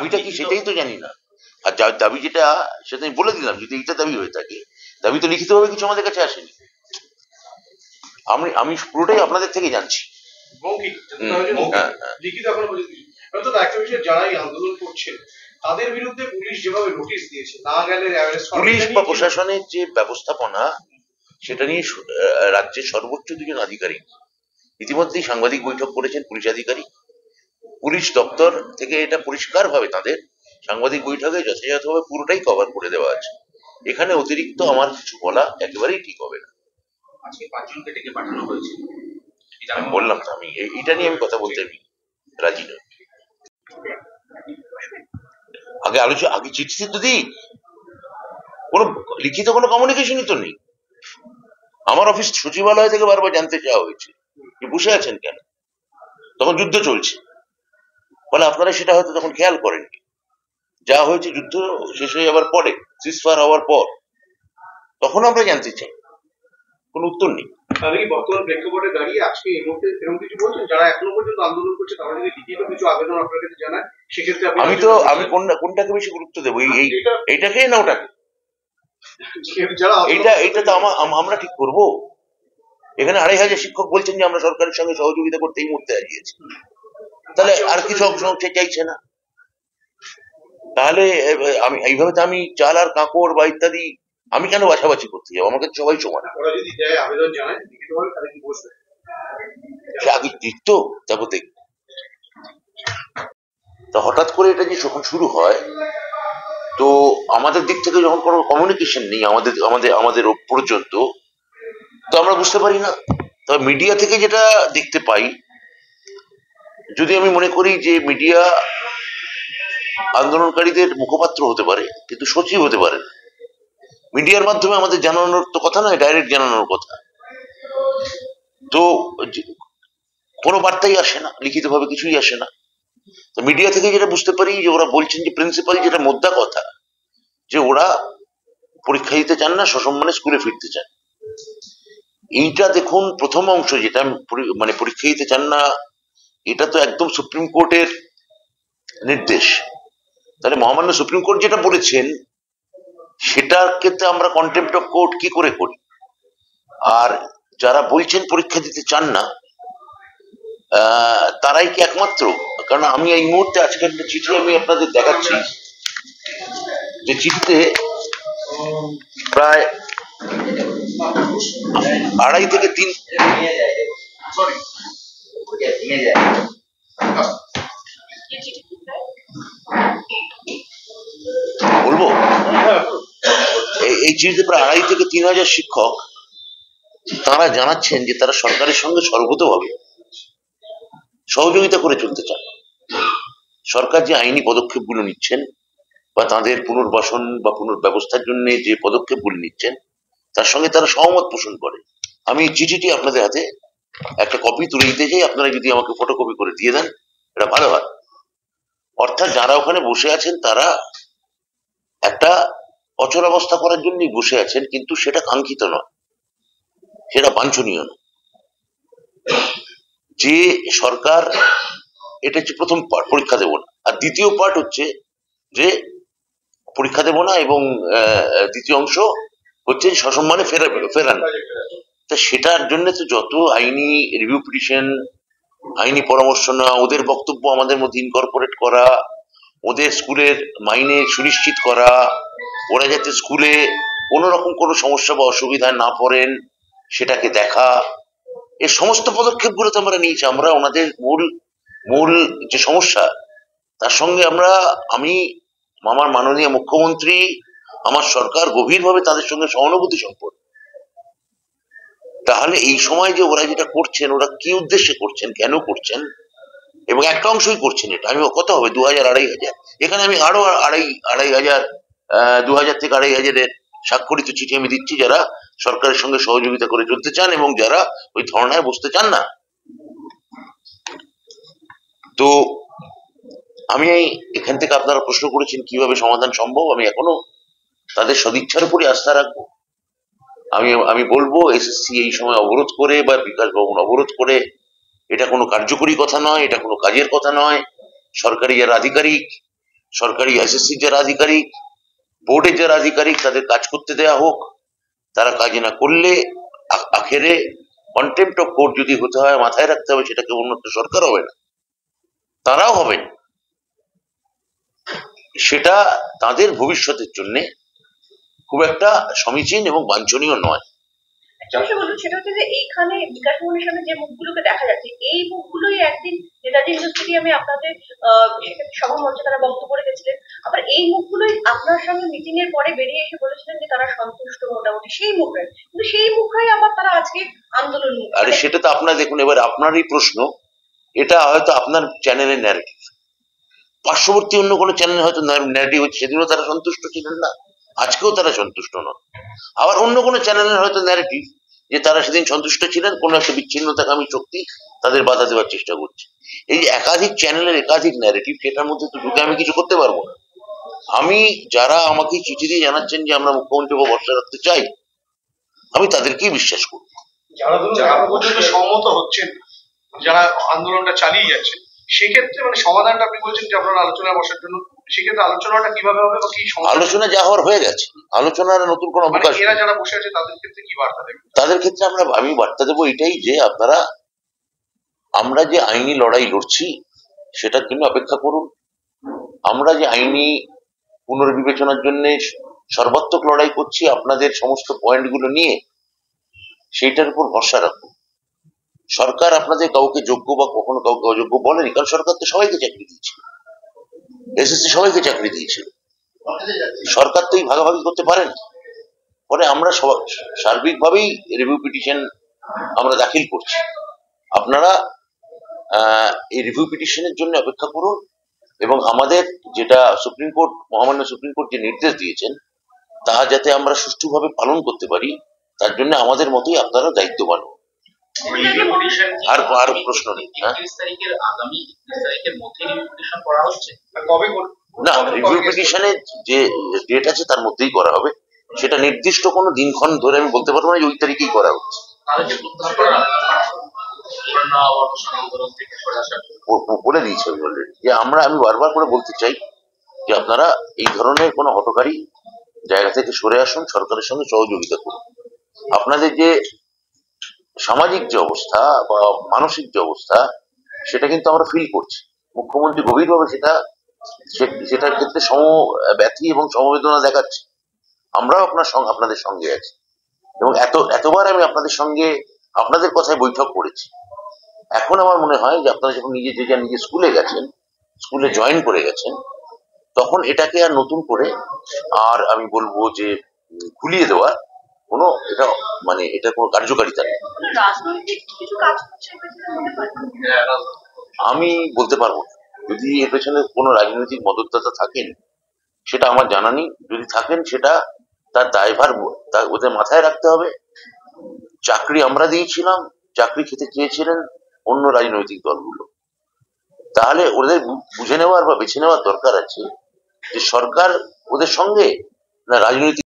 দাবিটা কি সেটাই তো জানি না। আর দাবি যেটা সেটা আমি বলে দিলাম, যদি এইটা দাবি হয়ে থাকে, দাবি তো লিখিতভাবে কিছু আমাদের কাছে আসেনি। আমি আমি পুরোটাই আপনাদের থেকে জানছি। যারাই আন্দোলন করছেন তাদের বিরুদ্ধে পুলিশ যেভাবে নোটিশ দিয়েছে, না গেলে পুলিশ বা প্রশাসনের যে ব্যবস্থাপনা, সেটা নিয়ে রাজ্যের সর্বোচ্চ দুজন আধিকারিক ইতিমধ্যেই সাংবাদিক বৈঠক করেছেন। পুলিশ আধিকারিক, পুলিশ দপ্তর থেকে এটা পরিষ্কার ভাবে তাদের সাংবাদিক বৈঠকে যথাযথভাবে পুরোটাই কভার করে দেওয়া আছে। এখানে অতিরিক্ত আমার কিছু বলা একেবারেই ঠিক হবে না। আজকে 5 জনকে ডেকে পাঠানো হয়েছে, আমি বললাম তো, আমি এইটা নিয়ে আমি কথা বলতে রাজি নই। আগে চিঠি তো দিই, কোনো লিখিত কোনো কমিউনিকেশনই তো নেই। আমার অফিস সচিবালয় থেকে বারবার জানতে চাওয়া হয়েছে যে বসে আছেন কেন, তখন যুদ্ধ চলছে। ফলে আপনারা সেটা হয়তো তখন খেয়াল করেননি। যা হয়েছে যুদ্ধ শেষ হয়ে যাওয়ার পরে, সিজফায়ার হওয়ার পর, তখন আমরা জানতে চাই, কোনো উত্তর নেই। বর্তমান প্রেক্ষাপটে দাঁড়িয়ে আজকে এই মুহূর্তে এরকম কিছু বলছেন যারা এখনো পর্যন্ত আন্দোলন করছে, তারা যদি লিখিত কিছু আবেদন আপনার কাছে জানায়, সেক্ষেত্রে আমি কোনটাকে বেশি গুরুত্ব দেবো, এইটাকে না ওটাকে? এইটা তো আমরা ঠিক করবো। এখানে 2500 শিক্ষক বলছেন যে আমরা সরকারের সঙ্গে সহযোগিতা করতে এই মুহূর্তে এগিয়েছি, তাহলে আর কিছু চাইছে না। তাহলে আমি এইভাবে তো আমি চাল আর কাঁকড় বা ইত্যাদি আমি কেন বাছাবাছি করতে যাবো? আমাকে সবাই সমান। আগে দিত, তারপর দেখ। তা হঠাৎ করে এটা যে যখন শুরু হয়, তো আমাদের দিক থেকে যখন কোনো কমিউনিকেশন নেই আমাদের পর্যন্ত, তো আমরা বুঝতে পারি না। তবে মিডিয়া থেকে যেটা দেখতে পাই, যদি আমি মনে করি যে মিডিয়া আন্দোলনকারীদের মুখপাত্র হতে পারে কিন্তু সচিব হতে পারে না। মিডিয়ার মাধ্যমে আমাদের জানানোর তো কথা নয়, ডাইরেক্ট জানানোর কথা। তো কোনো বার্তাই আসে না, লিখিতভাবে কিছুই আসে না। তো মিডিয়া থেকে যেটা বুঝতে পারি যে ওরা বলছেন যে প্রিন্সিপাল যেটা মোদ্দা কথা, যে ওরা পরীক্ষা দিতে চান না, সসম্মানে স্কুলে ফিরতে চান। এইটা দেখুন, প্রথম অংশ যেটা মানে পরীক্ষা দিতে চান না, এটা তো একদম সুপ্রিম কোর্টের নির্দেশ। তাহলে মহামান্য সুপ্রিম কোর্ট যেটা বলেছেন, সেটার ক্ষেত্রে আমরা কন্টেম্প্ট অফ কোর্ট কি করে করি? আর যারা বলছেন পরীক্ষা দিতে চান না, তারাই কি একমাত্র? কারণ আমি এই মুহূর্তে আজকে একটা চিঠি আমি আপনাদের দেখাচ্ছি, যে চিঠিতে প্রায় 2.5 থেকে 3 বলবো, এই চিঠিতে প্রায় 2.5 থেকে 3,000 শিক্ষক তারা জানাচ্ছেন যে তারা সরকারের সঙ্গে সর্বতভাবে সহযোগিতা করে চলতে চান। সরকার যে আইনি পদক্ষেপগুলো নিচ্ছেন বা তাদের পুনর্বাসন বা পুনর্ব্যবস্থার জন্য যে পদক্ষেপগুলো নিচ্ছেন, তার সঙ্গে তারা সহমত পোষণ করে। আমি এই চিঠিটি আপনাদের হাতে একটা কপি তুলে দিতে চাই, আপনারা যদি আমাকে ফটোকপি করে দিয়ে দেন এটা ভালো হয়। অর্থাৎ যারা ওখানে বসে আছেন তারা একটা অচলাবস্থা করার জন্যই বসে আছেন, কিন্তু সেটা কাঙ্ক্ষিত নয়, সেটা বাঞ্ছনীয় নয়। যে সরকার, এটা হচ্ছে প্রথম পার্ট, পরীক্ষা দেব না। আর দ্বিতীয় পার্ট হচ্ছে যে পরীক্ষা দেব না, এবং দ্বিতীয় অংশ হচ্ছে সসম্মানে ফেরান। তা সেটার জন্য তো যত আইনি রিভিউ পিটিশন, আইনি পরামর্শ নেওয়া, ওদের বক্তব্য আমাদের মধ্যে ইনকর্পোরেট করা, ওদের স্কুলের মাইনে সুনিশ্চিত করা, ওরা যাতে স্কুলে কোনো রকম কোনো সমস্যা বা অসুবিধায় না পড়েন সেটাকে দেখা, এই সমস্ত পদক্ষেপগুলো তো আমরা নিয়েছি। আমরা ওনাদের মূল যে সমস্যা, তার সঙ্গে আমি আমার মাননীয় মুখ্যমন্ত্রী, আমার সরকার গভীরভাবে তাদের সঙ্গে সহানুভূতি সম্পন্ন। তাহলে এই সময় যে ওরা যেটা করছেন, ওরা কি উদ্দেশ্যে করছেন, কেন করছেন, এবং একটা অংশই করছেন, এটা আমি কত হবে 2,000 2,500, এখানে আমি আরো 2,500 2,000 থেকে 2,500 স্বাক্ষরিত চিঠি আমি দিচ্ছি, যারা সরকারের সঙ্গে সহযোগিতা করে চলতে চান এবং যারা ওই ধর্নায় বসতে চান না। তো আমি এখান থেকে, আপনারা প্রশ্ন করেছেন কিভাবে সমাধান সম্ভব, আমি এখনো তাদের সদিচ্ছার উপরে আস্থা রাখবো। আমি বলবো এসএসসি এই সময় অবরোধ করে বা বিকাশ ভবন অবরোধ করে এটা কোনো কার্যকরী কথা নয়, এটা কোনো কাজের কথা নয়। সরকারি যারা আধিকারিক সরকারি এসএসসি যারা আধিকারিক, বোর্ডের যারা আধিকারিক, তাদের কাজ করতে দেয়া হোক। তারা কাজ না করলে আখেরে কন্টেম্প্ট অফ কোর্ট যদি হতে হয়, মাথায় রাখতে হবে সেটাকে উন্নত সরকার হবে না, তারাও হবেন। সেটা তাদের ভবিষ্যতের জন্য খুব একটা সমীচীন এবং বাঞ্ছনীয় নয়। সেটা হচ্ছে যে এইখানে বিকাশ ভবনের সামনে যে মুখগুলোকে দেখা যাচ্ছে, এই মুখগুলোই একদিন নেতাজি স্টেডিয়ামে আপনাদের সেক্ষেত্রে সভা মঞ্চে তারা বক্তব্য রেখেছিলেন। আবার এই মুখগুলোই আপনার সঙ্গে মিটিং এর পরে বেরিয়ে এসে বলেছিলেন যে তারা সন্তুষ্ট মোটামুটি সেই মুখের, কিন্তু সেই মুখেই আবার তারা আজকে আন্দোলন। আরে সেটা তো আপনার দেখুন, এবার আপনারই প্রশ্ন, এটা হয়তো আপনার চ্যানেলের ন্যারেটিভ, পার্শ্ববর্তী অন্য কোনো চ্যানেল হয়তো ন্যারেটিভ হচ্ছে, সেদিনও তারা সন্তুষ্ট ছিলেন না, আজকেও তারা সন্তুষ্ট নন। আবার অন্য কোনো চ্যানেলের হয়তো ন্যারেটিভ যে তারা সেদিন সন্তুষ্ট ছিলেন, কোনো একটা বিচ্ছিন্নতাকামী শক্তি তাদের বাধা দেওয়ার চেষ্টা করছে। এই যে একাধিক চ্যানেলের একাধিক ন্যারেটিভ, সেটার মধ্যে তো ঢুকে আমি কিছু করতে পারবো না। আমি যারা আমাকে চিঠি দিয়ে জানাচ্ছেন যে আমরা মুখ্যমন্ত্রীকে ভরসা রাখতে চাই, আমি তাদেরকেই বিশ্বাস করব। যারা পর্যন্ত সম্মত হচ্ছেন, যারা আন্দোলনটা চালিয়ে যাচ্ছেন, সেক্ষেত্রে মানে সমাধানটা আপনি বলছেন যে আপনারা আলোচনায় বসার জন্য, সেক্ষেত্রে আলোচনাটা কিভাবে হবে বা কি আলোচনা যা হওয়ার হয়ে গেছে, আলোচনার নতুন কোনো অবকাশ। এরা যারা বসে আছে তাদের ক্ষেত্রে কি বার্তা দেবেন? তাদের ক্ষেত্রে আমি বার্তা দেবো এটাই যে আপনারা, আমরা যে আইনি লড়াই লড়ছি সেটার জন্য অপেক্ষা করুন। আমরা যে আইনি পুনর্বিবেচনার জন্য সর্বাত্মক লড়াই করছি, আপনাদের সমস্ত পয়েন্টগুলো নিয়ে সেইটার উপর ভরসা রাখুন। সরকার আপনাদের কাউকে যোগ্য বা কখনো কাউকে অযোগ্য বলেনি, কারণ সরকার তো সবাইকে চাকরি দিয়েছিল, এসএসসি সবাইকে চাকরি দিয়েছিল, সরকার তো এই ভাগাভাগি করতে পারেন। ফলে আমরা সার্বিকভাবেই রিভিউ পিটিশন আমরা দাখিল করছি। আপনারা এই রিভিউ পিটিশনের জন্য অপেক্ষা করুন এবং আমাদের যেটা সুপ্রিম কোর্ট, মহামান্য সুপ্রিম কোর্ট যে নির্দেশ দিয়েছেন, তা যাতে আমরা সুষ্ঠুভাবে পালন করতে পারি, তার জন্য আমাদের মতোই আপনারা দায়িত্ববান। আর প্রশ্ন নেই। না, রিভিউ পিটিশনের যে ডেট আছে তার মধ্যেই করা হবে, সেটা নির্দিষ্ট কোনো দিনক্ষণ ধরে আমি বলতে পারবো না যে ওই তারিখেই করা হচ্ছে। বলে দিয়েছি আমি অলরেডি যে আমি বারবার করে বলতে চাই যে আপনারা এই ধরনের কোনো হঠকারী জায়গা থেকে সরে আসুন, সরকারের সঙ্গে সহযোগিতা করুন। আপনাদের যে সামাজিক যে অবস্থা বা মানসিক যে অবস্থা, সেটা কিন্তু আমরা ফিল করছি। মুখ্যমন্ত্রী গভীরভাবে সেটার ক্ষেত্রে সমব্যথী এবং সমবেদনা দেখাচ্ছে। আমরাও আপনাদের সঙ্গে আছি এবং এতবার আমি আপনাদের কথায় বৈঠক করেছি। এখন আমার মনে হয় যে আপনারা যখন নিজে স্কুলে গেছেন, স্কুলে জয়েন করে গেছেন, তখন এটাকে আর নতুন করে আর আমি বলবো যে ভুলিয়ে দেওয়ার কোনো এটা কোনো কার্যকারিতা নেই। আমি বলতে পারবো না, যদি এর পেছনে কোনো রাজনৈতিক মদতদাতা থাকেন সেটা আমার জানা নেই। যদি থাকেন সেটা তার দায়ভার ওদের মাথায় রাখতে হবে। চাকরি আমরা দিয়েছিলাম, চাকরি খেতে চেয়েছিলেন অন্য রাজনৈতিক দলগুলো, তাহলে ওদের বুঝে নেওয়ার বা বেছে নেওয়ার দরকার আছে যে সরকার ওদের সঙ্গে না রাজনৈতিক